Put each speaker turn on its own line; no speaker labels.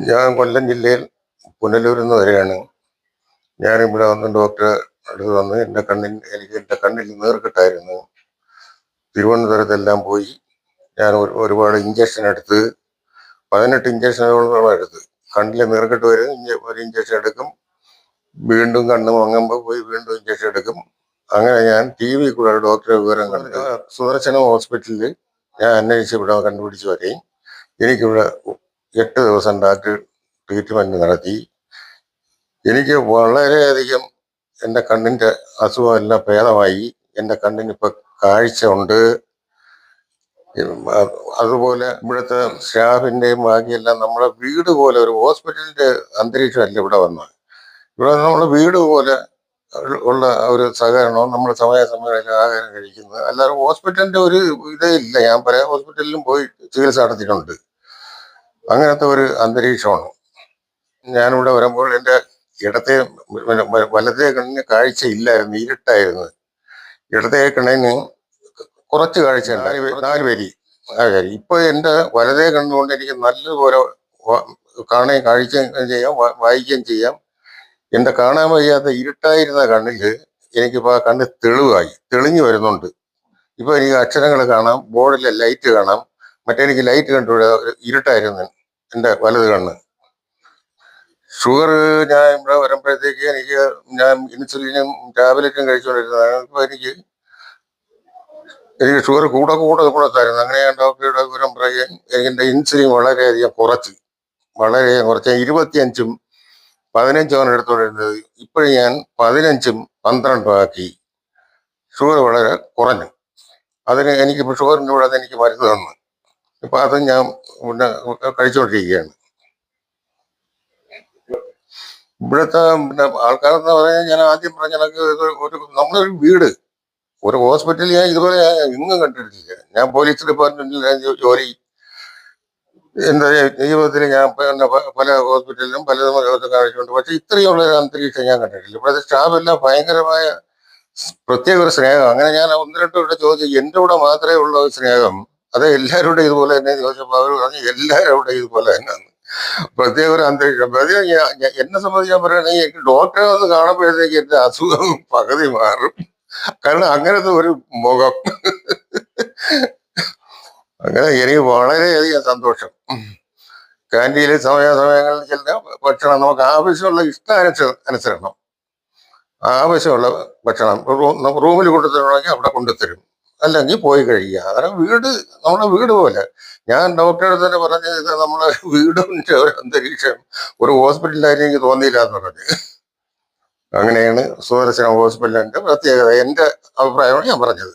ഞാൻ കൊല്ലം ജില്ലയിൽ പുനലൂരിൽ നിന്ന് വരികയാണ്. ഞാനിവിടെ വന്ന് ഡോക്ടറെ അടുത്ത് വന്ന് എൻ്റെ കണ്ണിൽ നീർക്കെട്ടായിരുന്നു. തിരുവനന്തപുരത്തെല്ലാം പോയി. ഞാൻ ഒരുപാട് ഇഞ്ചക്ഷൻ എടുത്ത് 18 ഇഞ്ചക്ഷനുകളോളം എടുത്ത്. കണ്ണിൽ നീർക്കെട്ട് വരും, ഒരു ഇഞ്ചക്ഷൻ എടുക്കും, വീണ്ടും കണ്ണ് മങ്ങുമ്പോൾ പോയി വീണ്ടും ഇഞ്ചക്ഷൻ എടുക്കും. അങ്ങനെ ഞാൻ TV കൂടെ ഡോക്ടറെ വിവരം കണ്ട് സുദർശനം ഹോസ്പിറ്റലിൽ ഞാൻ അന്വേഷിച്ച് ഇവിടെ കണ്ടുപിടിച്ച് വരികയും എനിക്കിവിടെ 8 ദിവസം ഡോക്ടർ ട്രീറ്റ്മെന്റ് നടത്തി. എനിക്ക് വളരെയധികം എൻ്റെ കണ്ണിൻ്റെ അസുഖമെല്ലാം ഭേദമായി. എൻ്റെ കണ്ണിന് ഇപ്പം കാഴ്ച ഉണ്ട്. അതുപോലെ ഇവിടുത്തെ സ്റ്റാഫിൻ്റെയും ബാക്കിയെല്ലാം നമ്മുടെ വീട് പോലെ, ഒരു ഹോസ്പിറ്റലിൻ്റെ അന്തരീക്ഷമല്ല ഇവിടെ വന്നത്. ഇവിടെ നമ്മുടെ വീട് പോലെ ഉള്ള ഒരു സഹകരണവും നമ്മൾ സമയാസമയം ആഹാരം കഴിക്കുന്നത്. അല്ലാതെ ഹോസ്പിറ്റലിൻ്റെ ഒരു ഇതേ ഇല്ല. ഞാൻ പല ഹോസ്പിറ്റലിലും പോയി ചികിത്സ നടത്തിയിട്ടുണ്ട്. അങ്ങനത്തെ ഒരു അന്തരീക്ഷമാണ്. ഞാനിവിടെ വരുമ്പോൾ എൻ്റെ വലതേ കണ്ണിന് കാഴ്ച ഇല്ലായിരുന്നു, ഇരുട്ടായിരുന്നു. ഇടതേ കണ്ണിന് കുറച്ച് കാഴ്ച ഉണ്ട്, 4 വരി. ഇപ്പൊ എൻ്റെ വലതേ കണ്ണുകൊണ്ട് എനിക്ക് നല്ലതുപോലെ കാണുകയും കാഴ്ചയും ചെയ്യാം, വായിക്കുകയും ചെയ്യാം. എൻ്റെ കാണാൻ വയ്യാത്ത ഇരുട്ടായിരുന്ന കണ്ണില് എനിക്കിപ്പോൾ ആ കണ്ണ് തെളിഞ്ഞു വരുന്നുണ്ട്. ഇപ്പൊ എനിക്ക് അക്ഷരങ്ങൾ കാണാം, ബോർഡിലെ ലൈറ്റ് കാണാം. മറ്റെനിക്ക് ലൈറ്റ് കണ്ടുകൂടാ, ഇരുട്ടായിരുന്നു എൻ്റെ വലത് കണ്ണ്. ഷുഗർ ഞാൻ ഇവിടെ വരുമ്പോഴത്തേക്ക് ഞാൻ ഇൻസുലിനും ടാബ്ലറ്റും കഴിച്ചുകൊണ്ടിരുന്നതാണ്. ഇപ്പൊ എനിക്ക് ഷുഗർ കൂടെ തരുന്നു. അങ്ങനെ ഞാൻ ഡോക്ടറുടെ വിവരം പറയുകയും എൻ്റെ ഇൻസുലിൻ വളരെയധികം കുറച്ച് 25ഉം 15ഉം എടുത്തുകൊണ്ടിരുന്നത്. ഇപ്പോഴും ഞാൻ 15ഉം 12ഉം ആക്കി. ഷുഗർ വളരെ കുറഞ്ഞു. അതിന് എനിക്കിപ്പോൾ ഷുഗറിൻ്റെ കൂടെ എനിക്ക് മരുന്ന് തന്നു. ഇപ്പൊ അത് ഞാൻ കഴിച്ചുകൊണ്ടിരിക്കുകയാണ്. ഇവിടുത്തെ ആൾക്കാരെന്ന് പറഞ്ഞാൽ ഞാൻ ആദ്യം പറഞ്ഞ നമ്മളൊരു വീട്, ഒരു ഹോസ്പിറ്റലിൽ ഞാൻ ഇതുപോലെ എങ്ങും കണ്ടിട്ടില്ല. ഞാൻ പോലീസ് ഡിപ്പാർട്ട്മെന്റിൽ ജോലി, എൻ്റെ ജീവിതത്തിൽ ഞാൻ പല ഹോസ്പിറ്റലിലും പലതും കാണിച്ചിട്ടുണ്ട്. പക്ഷെ ഇത്രയുള്ള ഒരു അന്തരീക്ഷം ഞാൻ കണ്ടിട്ടില്ല. ഇവിടുത്തെ സ്റ്റാഫെല്ലാം ഭയങ്കരമായ പ്രത്യേക ഒരു സ്നേഹം. അങ്ങനെ ഞാൻ 1-2 ഇവിടെ ചോദിച്ചു, എൻ്റെ കൂടെ മാത്രമേ ഉള്ള ഒരു സ്നേഹം, അത് എല്ലാവരുടെ ഇതുപോലെ തന്നെ ചോദിച്ചപ്പോൾ അവർ പറഞ്ഞു എല്ലാവരും അവിടെ ഇതുപോലെ തന്നെയാണ്, പ്രത്യേക ഒരു അന്തരീക്ഷം. എന്നെ സംബന്ധിച്ച് ഞാൻ പറയുകയാണെങ്കിൽ എനിക്ക് ഡോക്ടറെ വന്ന് കാണുമ്പോഴത്തേക്ക് എൻ്റെ അസുഖം പകുതി മാറും. കാരണം അങ്ങനത്തെ ഒരു മുഖം. അങ്ങനെ എനിക്ക് വളരെയധികം സന്തോഷം. ക്യാൻറ്റീനിൽ സമയാസമയങ്ങളിൽ ചെല്ലുന്ന ഭക്ഷണം നമുക്ക് ആവശ്യമുള്ള ഇഷ്ടാനുസരണം ആവശ്യമുള്ള ഭക്ഷണം റൂമിൽ കൊണ്ടുതരണമെങ്കിൽ അവിടെ കൊണ്ടുതരും, അല്ലെങ്കിൽ പോയി കഴിക്കുക. അങ്ങനെ നമ്മുടെ വീട് പോലെ. ഞാൻ ഡോക്ടറെ തന്നെ പറഞ്ഞത് ഇത് നമ്മളെ വീടിൻ്റെ ഒരു അന്തരീക്ഷം ഒരു ഹോസ്പിറ്റലായിട്ട് എനിക്ക് തോന്നിയില്ല എന്ന് പറഞ്ഞു. അങ്ങനെയാണ് സുദർശന ഹോസ്പിറ്റലിൻ്റെ പ്രത്യേകത. എൻ്റെ അഭിപ്രായമാണ് ഞാൻ പറഞ്ഞത്.